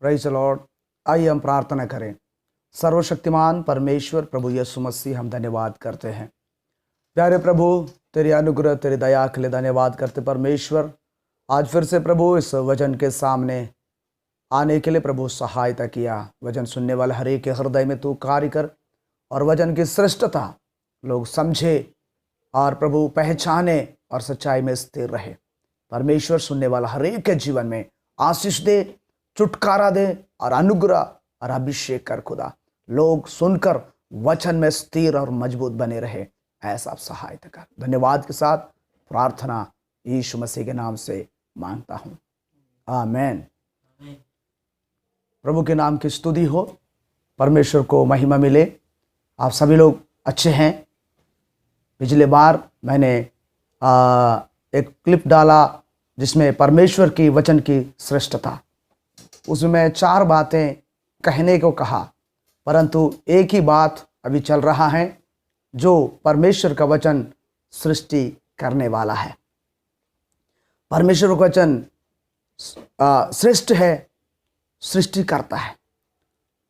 Praise the Lord. आइए हम प्रार्थना करें। सर्वशक्तिमान परमेश्वर प्रभु यीशु मसीह, हम धन्यवाद करते हैं। प्यारे प्रभु, तेरे अनुग्रह तेरे दया के लिए धन्यवाद करते परमेश्वर। आज फिर से प्रभु इस वचन के सामने आने के लिए प्रभु सहायता किया। वचन सुनने वाले हर एक के हृदय में तू कार्य कर और वचन की श्रेष्ठता लोग समझे और प्रभु पहचाने और सच्चाई में स्थिर रहे। परमेश्वर सुनने वाला हर एक के जीवन में आशीष दे, छुटकारा दे और अनुग्रह और अभिषेक कर खुदा। लोग सुनकर वचन में स्थिर और मजबूत बने रहे, ऐसा आप सहायता कर। धन्यवाद के साथ प्रार्थना यीशु मसीह के नाम से मांगता हूँ, आमेन। प्रभु के नाम की स्तुति हो, परमेश्वर को महिमा मिले। आप सभी लोग अच्छे हैं। पिछले बार मैंने एक क्लिप डाला जिसमें परमेश्वर की वचन की श्रेष्ठता, उसमें 4 बातें कहने को कहा, परंतु एक ही बात अभी चल रहा है जो परमेश्वर का वचन सृष्टि करने वाला है। परमेश्वर का वचन श्रेष्ठ है, सृष्टि करता है,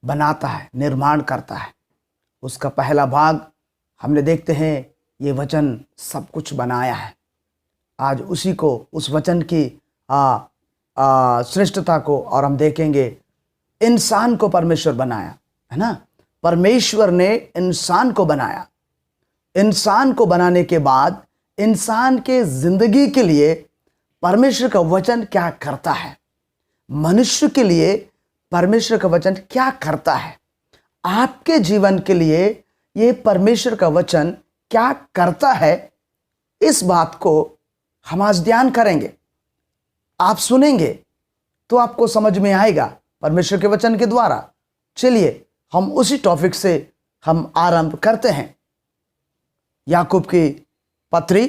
बनाता है, निर्माण करता है। उसका पहला भाग हमने देखते हैं, ये वचन सब कुछ बनाया है। आज उसी को, उस वचन की श्रेष्ठता को और हम देखेंगे। इंसान को परमेश्वर बनाया है ना। परमेश्वर ने इंसान को बनाया। इंसान को बनाने के बाद इंसान के जिंदगी के लिए परमेश्वर का वचन क्या करता है, मनुष्य के लिए परमेश्वर का वचन क्या करता है, आपके जीवन के लिए ये परमेश्वर का वचन क्या करता है, इस बात को हम आज ध्यान करेंगे। आप सुनेंगे तो आपको समझ में आएगा परमेश्वर के वचन के द्वारा। चलिए हम उसी टॉपिक से हम आरंभ करते हैं। याकूब की पत्री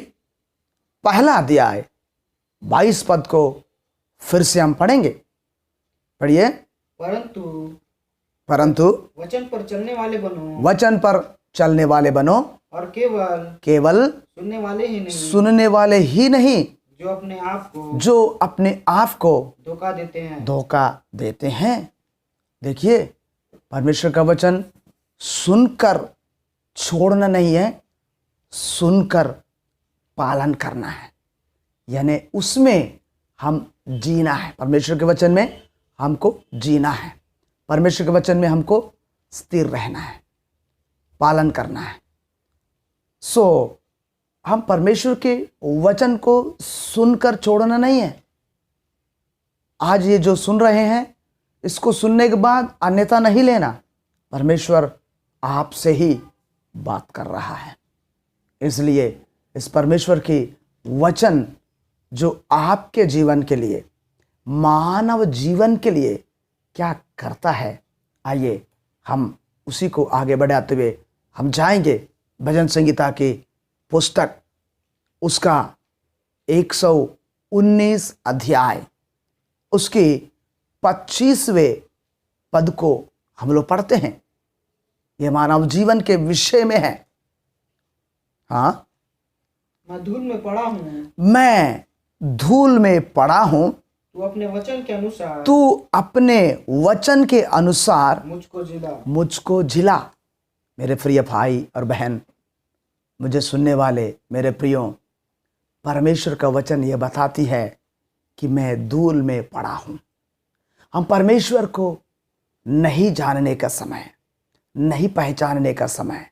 पहला अध्याय 22 पद को फिर से हम पढ़ेंगे। पढ़िए। परंतु वचन पर चलने वाले बनो, वचन पर चलने वाले बनो और केवल सुनने वाले ही नहीं जो अपने आप को धोखा देते हैं। देखिए, परमेश्वर का वचन सुनकर छोड़ना नहीं है, सुनकर पालन करना है, यानी उसमें हम जीना है। परमेश्वर के वचन में हमको जीना है, परमेश्वर के वचन में हमको स्थिर रहना है, पालन करना है। हम परमेश्वर के वचन को सुनकर छोड़ना नहीं है। आज ये जो सुन रहे हैं, इसको सुनने के बाद अन्यथा नहीं लेना। परमेश्वर आपसे ही बात कर रहा है, इसलिए इस परमेश्वर की वचन जो आपके जीवन के लिए, मानव जीवन के लिए क्या करता है, आइए हम उसी को आगे बढ़ाते हुए हम जाएंगे। भजन संगीता की पुस्तक उसका 119 अध्याय उसकी 25वें पद को हम लोग पढ़ते हैं। यह मानव जीवन के विषय में है। हाँ, मैं धूल में पड़ा हूँ, मैं धूल में पड़ा हूँ, तू अपने वचन के अनुसार मुझको जिला। मेरे प्रिय भाई और बहन, मुझे सुनने वाले मेरे प्रियो, परमेश्वर का वचन यह बताती है कि मैं धूल में पड़ा हूँ। हम परमेश्वर को नहीं जानने का समय, नहीं पहचानने का समय,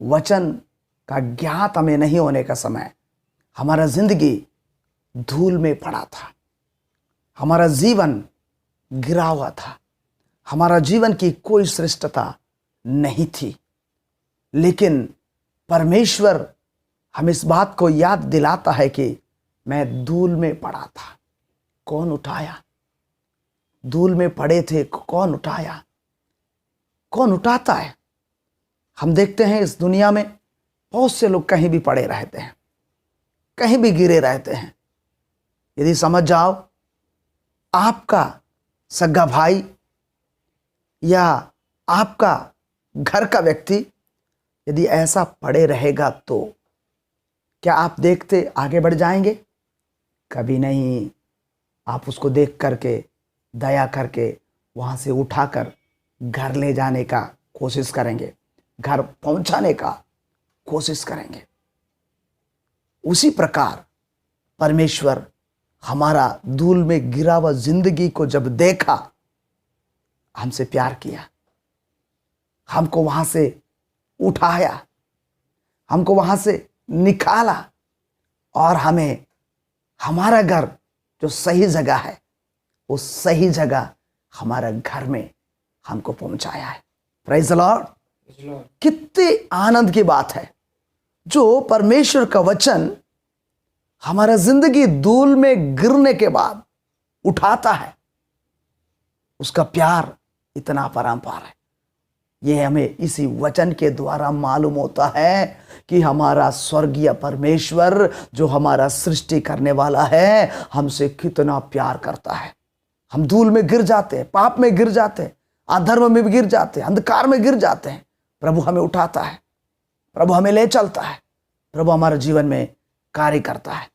वचन का ज्ञात हमें नहीं होने का समय, हमारा जिंदगी धूल में पड़ा था, हमारा जीवन गिरा हुआ था, हमारा जीवन की कोई श्रेष्ठता नहीं थी। लेकिन परमेश्वर हम इस बात को याद दिलाता है कि मैं धूल में पड़ा था, कौन उठाया? धूल में पड़े थे, कौन उठाया? कौन उठाता है? हम देखते हैं इस दुनिया में बहुत से लोग कहीं भी पड़े रहते हैं, कहीं भी गिरे रहते हैं। यदि समझ जाओ, आपका सगा भाई या आपका घर का व्यक्ति यदि ऐसा पड़े रहेगा तो क्या आप देखते आगे बढ़ जाएंगे? कभी नहीं। आप उसको देख करके, दया करके वहां से उठाकर घर ले जाने का कोशिश करेंगे, घर पहुंचाने का कोशिश करेंगे। उसी प्रकार परमेश्वर हमारा धूल में गिरा हुआ जिंदगी को जब देखा, हमसे प्यार किया, हमको वहां से उठाया, हमको वहां से निकाला और हमें हमारा घर जो सही जगह है, उस सही जगह हमारा घर में हमको पहुंचाया है। Praise the Lord. कितनी आनंद की बात है जो परमेश्वर का वचन हमारा जिंदगी धूल में गिरने के बाद उठाता है। उसका प्यार इतना अपरंपार है। यह हमें इसी वचन के द्वारा मालूम होता है कि हमारा स्वर्गीय परमेश्वर जो हमारा सृष्टि करने वाला है, हमसे कितना प्यार करता है। हम धूल में गिर जाते हैं, पाप में गिर जाते हैं, अधर्म में गिर जाते हैं, अंधकार में गिर जाते हैं। प्रभु हमें उठाता है, प्रभु हमें ले चलता है, प्रभु हमारे जीवन में कार्य करता है।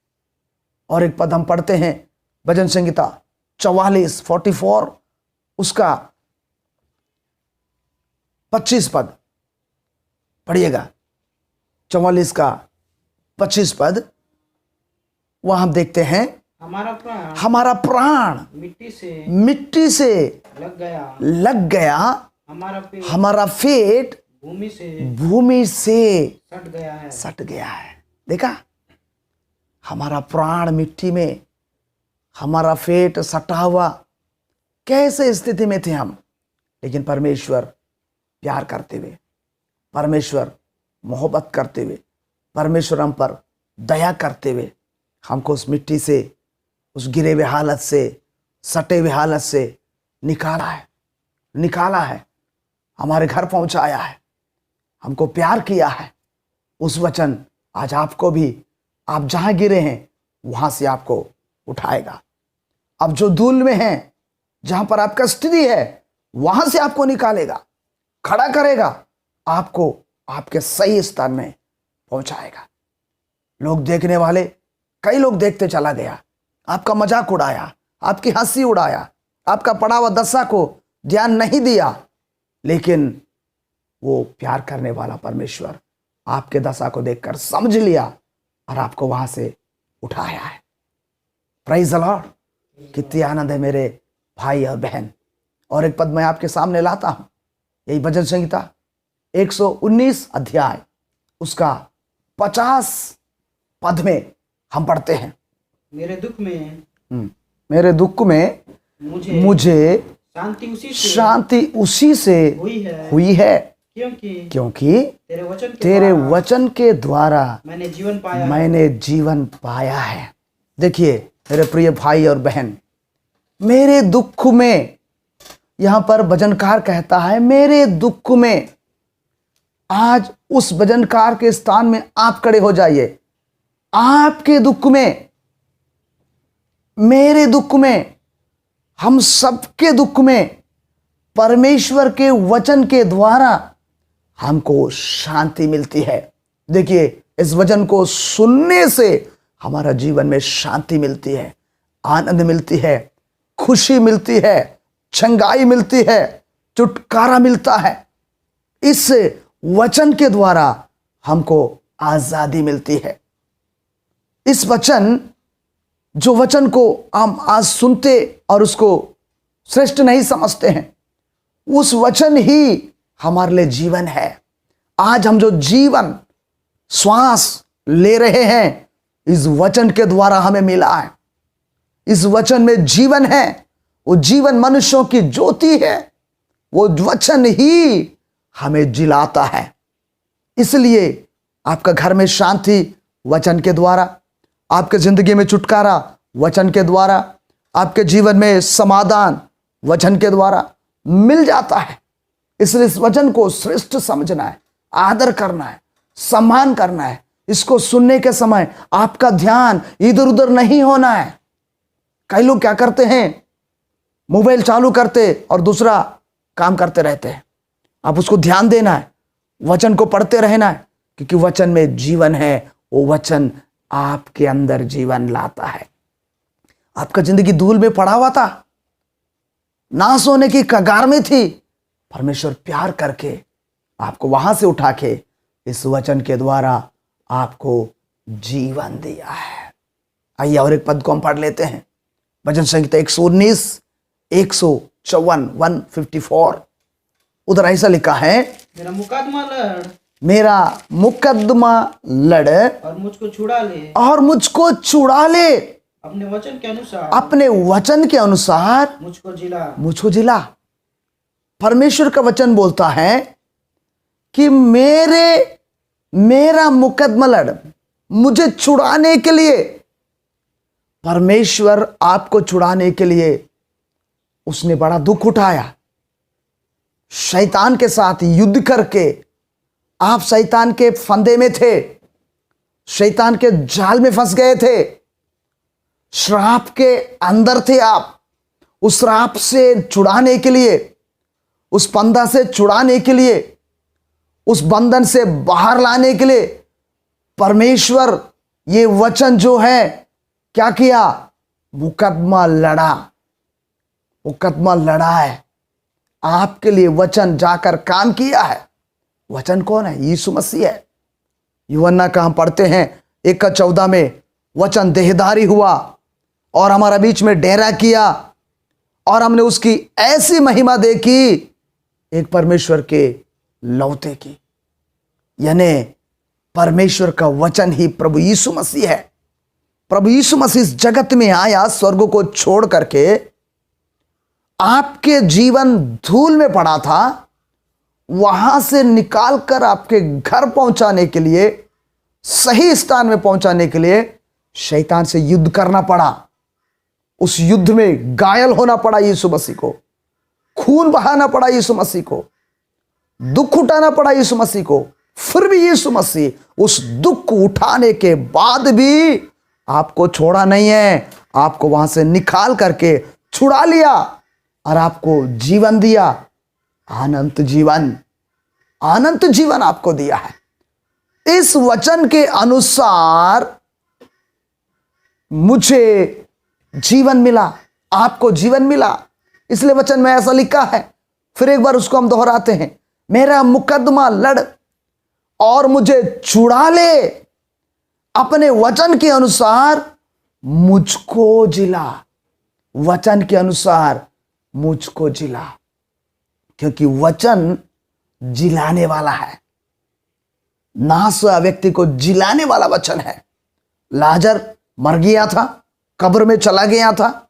और एक पद हम पढ़ते हैं, भजन संहिता 44 उसका 25 पद पढ़िएगा। 44 का 25 पद, वहां हम देखते हैं, हमारा प्राण मिट्टी से लग गया, हमारा पेट भूमि से सट गया है। देखा, हमारा प्राण मिट्टी में, हमारा पेट सटा हुआ, कैसे स्थिति में थे हम। लेकिन परमेश्वर प्यार करते हुए, परमेश्वर मोहब्बत करते हुए, परमेश्वर हम पर दया करते हुए हमको उस मिट्टी से, उस गिरे हुए हालत से, सटे हुए हालत से निकाला है, हमारे घर पहुंचाया है, हमको प्यार किया है। उस वचन आज आपको भी, आप जहां गिरे हैं वहां से आपको उठाएगा। अब जो धूल में हैं, जहां पर आपका स्थिति है, वहां से आपको निकालेगा, खड़ा करेगा, आपको आपके सही स्थान में पहुंचाएगा। लोग देखने वाले, कई लोग देखते चला गया, आपका मजाक उड़ाया, आपकी हंसी उड़ाया, आपका पड़ा हुआ दशा को ध्यान नहीं दिया, लेकिन वो प्यार करने वाला परमेश्वर आपके दशा को देखकर समझ लिया और आपको वहां से उठाया है। Praise the Lord. कितनी आनंद है मेरे भाई और बहन। और एक पद मैं आपके सामने लाता हूं, यही भजन संहिता 119 अध्याय उसका 50 पद में हम पढ़ते हैं, मेरे दुख में मुझे शांति उसी से हुई है, क्योंकि तेरे वचन के द्वारा मैंने जीवन पाया है। देखिए मेरे प्रिय भाई और बहन, मेरे दुख में, यहां पर भजनकार कहता है मेरे दुख में। आज उस भजनकार के स्थान में आप खड़े हो जाइए। आपके दुख में, मेरे दुख में, हम सबके दुख में परमेश्वर के वचन के द्वारा हमको शांति मिलती है। देखिए, इस वचन को सुनने से हमारा जीवन में शांति मिलती है, आनंद मिलती है, खुशी मिलती है, चंगाई मिलती है, छुटकारा मिलता है। इस वचन के द्वारा हमको आजादी मिलती है। इस वचन, जो वचन को हम आज सुनते और उसको श्रेष्ठ नहीं समझते हैं, उस वचन ही हमारे लिए जीवन है। आज हम जो जीवन श्वास ले रहे हैं, इस वचन के द्वारा हमें मिला है। इस वचन में जीवन है। वो जीवन मनुष्यों की ज्योति है। वो वचन ही हमें जिलाता है। इसलिए आपका घर में शांति वचन के द्वारा, आपके जिंदगी में छुटकारा वचन के द्वारा, आपके जीवन में समाधान वचन के द्वारा मिल जाता है। इसलिए इस वचन को श्रेष्ठ समझना है, आदर करना है, सम्मान करना है। इसको सुनने के समय आपका ध्यान इधर उधर नहीं होना है। कई लोग क्या करते हैं, मोबाइल चालू करते और दूसरा काम करते रहते हैं। आप उसको ध्यान देना है, वचन को पढ़ते रहना है, क्योंकि वचन में जीवन है। वो वचन आपके अंदर जीवन लाता है। आपका जिंदगी धूल में पड़ा हुआ था, नाश होने की कगार में थी, परमेश्वर प्यार करके आपको वहां से उठा के इस वचन के द्वारा आपको जीवन दिया है। आइए और एक पद को हम पढ़ लेते हैं। भजन संहिता 119 154 154। उधर ऐसा लिखा है, मेरा मुकदमा लड़ मेरा मुकदमा लड़ और मुझको छुड़ा ले, और मुझको छुड़ा ले, अपने वचन के अनुसार अपने वचन के अनुसार मुझको जिला। परमेश्वर का वचन बोलता है कि मेरा मुकदमा लड़, मुझे छुड़ाने के लिए, परमेश्वर आपको छुड़ाने के लिए उसने बड़ा दुख उठाया। शैतान के साथ युद्ध करके आप शैतान के फंदे में थे, शैतान के जाल में फंस गए थे, श्राप के अंदर थे आप। उस श्राप से छुड़ाने के लिए, उस फंदा से छुड़ाने के लिए, उस बंधन से बाहर लाने के लिए परमेश्वर ये वचन जो है क्या किया, मुकदमा लड़ा। मुकदमा लड़ा है आपके लिए, वचन जाकर काम किया है। वचन कौन है? यीशु मसीह है। यूहन्ना का हम पढ़ते हैं 1:14 में, वचन देहधारी हुआ और हमारा बीच में डेरा किया और हमने उसकी ऐसी महिमा देखी, एक परमेश्वर के लौते की। यानी परमेश्वर का वचन ही प्रभु यीशु मसीह है। प्रभु यीशु मसीह इस जगत में आया स्वर्ग को छोड़ करके। आपके जीवन धूल में पड़ा था, वहां से निकालकर आपके घर पहुंचाने के लिए, सही स्थान में पहुंचाने के लिए शैतान से युद्ध करना पड़ा। उस युद्ध में घायल होना पड़ा यीशु मसीह को, खून बहाना पड़ा यीशु मसीह को, दुख उठाना पड़ा यीशु मसीह को। फिर भी यीशु मसीह उस दुख उठाने के बाद भी आपको छोड़ा नहीं है, आपको वहां से निकाल करके छुड़ा लिया और आपको जीवन दिया, अनंत जीवन। अनंत जीवन आपको दिया है। इस वचन के अनुसार मुझे जीवन मिला, आपको जीवन मिला। इसलिए वचन में ऐसा लिखा है, फिर एक बार उसको हम दोहराते हैं, मेरा मुकदमा लड़ और मुझे छुड़ा ले, अपने वचन के अनुसार मुझको जिला। वचन के अनुसार मुझको जिला, क्योंकि वचन जिलाने वाला है। नाश हुआ व्यक्ति को जिलाने वाला वचन है। लाजर मर गया था, कब्र में चला गया था,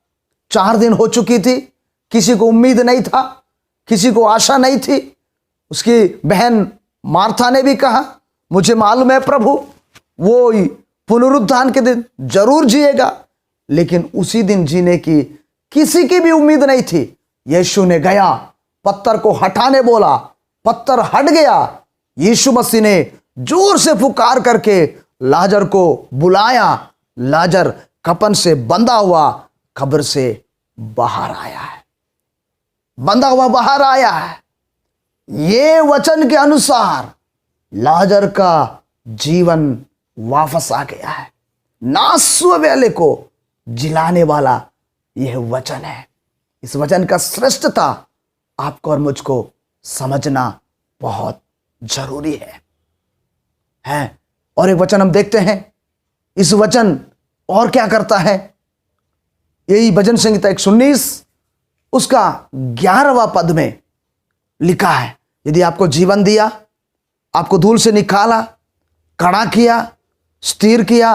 4 दिन हो चुकी थी, किसी को उम्मीद नहीं था, किसी को आशा नहीं थी। उसकी बहन मार्था ने भी कहा, मुझे मालूम है प्रभु वो पुनरुत्थान के दिन जरूर जिएगा, लेकिन उसी दिन जीने की किसी की भी उम्मीद नहीं थी। यीशु ने गया, पत्थर को हटाने बोला, पत्थर हट गया। यीशु मसीह ने जोर से पुकार करके लाजर को बुलाया। लाजर कफन से बंधा हुआ कब्र से बाहर आया है, बंधा हुआ बाहर आया है। ये वचन के अनुसार लाजर का जीवन वापस आ गया है। नाश हुए वाले को जिलाने वाला यह वचन है। इस वचन का श्रेष्ठता आपको और मुझको समझना बहुत जरूरी है। और एक वचन हम देखते हैं, इस वचन और क्या करता है। यही भजन संहिता 119 उसका 11वां पद में लिखा है, यदि आपको जीवन दिया, आपको धूल से निकाला, खड़ा किया, स्थिर किया,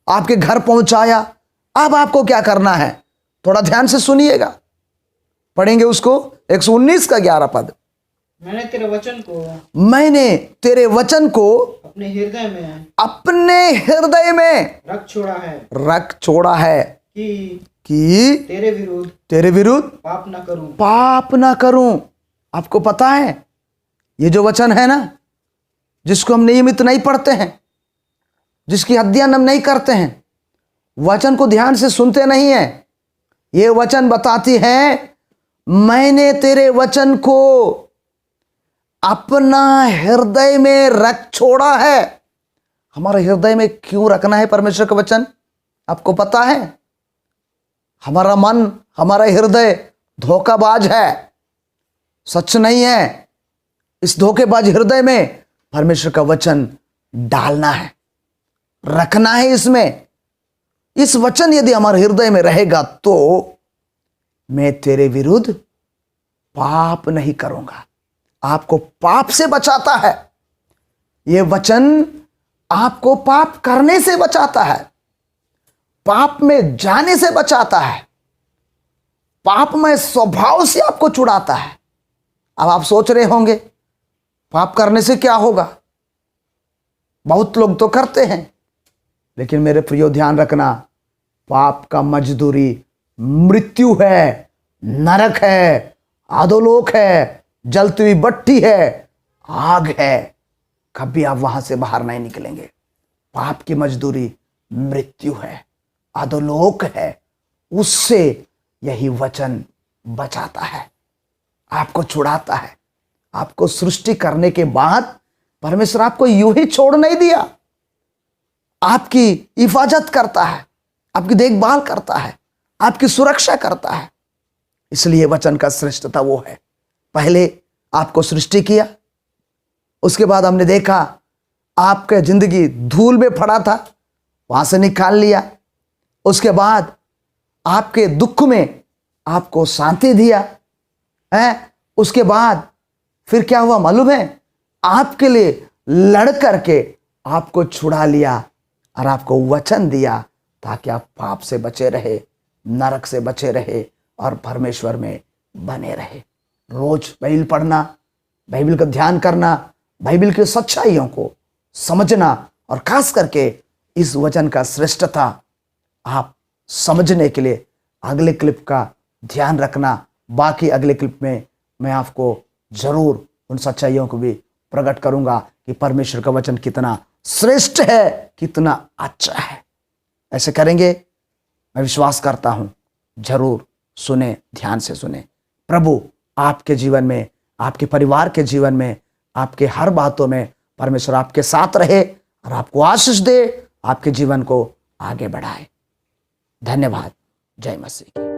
आपके घर पहुंचाया, अब आपको क्या करना है? थोड़ा ध्यान से सुनिएगा, पढ़ेंगे उसको 119 का 11 पद। मैंने तेरे वचन को अपने हृदय में रख छोड़ा है कि तेरे विरुद्ध पाप ना करूं। आपको पता है ये जो वचन है ना, जिसको हम नियमित नहीं पढ़ते हैं, जिसकी अध्ययन हम नहीं करते हैं, वचन को ध्यान से सुनते नहीं है, ये वचन बताती है मैंने तेरे वचन को अपना हृदय में रख छोड़ा है। हमारे हृदय में क्यों रखना है परमेश्वर का वचन? आपको पता है? हमारा मन, हमारा हृदय धोखाबाज है, सच नहीं है। इस धोखेबाज हृदय में परमेश्वर का वचन डालना है, रखना है इसमें। इस वचन यदि हमारे हृदय में रहेगा तो मैं तेरे विरुद्ध पाप नहीं करूंगा। आपको पाप से बचाता है यह वचन, आपको पाप करने से बचाता है, पाप में जाने से बचाता है, पाप में स्वभाव से आपको छुड़ाता है। अब आप सोच रहे होंगे पाप करने से क्या होगा? बहुत लोग तो करते हैं, लेकिन मेरे प्रियो ध्यान रखना, पाप का मजदूरी मृत्यु है, नरक है, अधोलोक है, जलती हुई भट्ठी है, आग है। कभी आप वहां से बाहर नहीं निकलेंगे। पाप की मजदूरी मृत्यु है, अधोलोक है। उससे यही वचन बचाता है, आपको छुड़ाता है। आपको सृष्टि करने के बाद परमेश्वर आपको यूं ही छोड़ नहीं दिया, आपकी हिफाजत करता है, आपकी देखभाल करता है, आपकी सुरक्षा करता है। इसलिए वचन का श्रेष्ठता वो है, पहले आपको सृष्टि किया, उसके बाद हमने देखा आपके जिंदगी धूल में पड़ा था, वहां से निकाल लिया। उसके बाद आपके दुख में आपको शांति दिया है। उसके बाद फिर क्या हुआ मालूम है? आपके लिए लड़ करके आपको छुड़ा लिया और आपको वचन दिया ताकि आप पाप से बचे रहे, नरक से बचे रहे और परमेश्वर में बने रहे। रोज बाइबल पढ़ना, बाइबल का ध्यान करना, बाइबल की सच्चाइयों को समझना और खास करके इस वचन का श्रेष्ठता आप समझने के लिए अगले क्लिप का ध्यान रखना। बाकी अगले क्लिप में मैं आपको जरूर उन सच्चाइयों को भी प्रकट करूंगा कि परमेश्वर का वचन कितना श्रेष्ठ है, कितना अच्छा है। ऐसे करेंगे, मैं विश्वास करता हूं। जरूर सुने, ध्यान से सुने। प्रभु आपके जीवन में, आपके परिवार के जीवन में, आपके हर बातों में परमेश्वर आपके साथ रहे और आपको आशीष दे, आपके जीवन को आगे बढ़ाए। धन्यवाद। जय मसीह।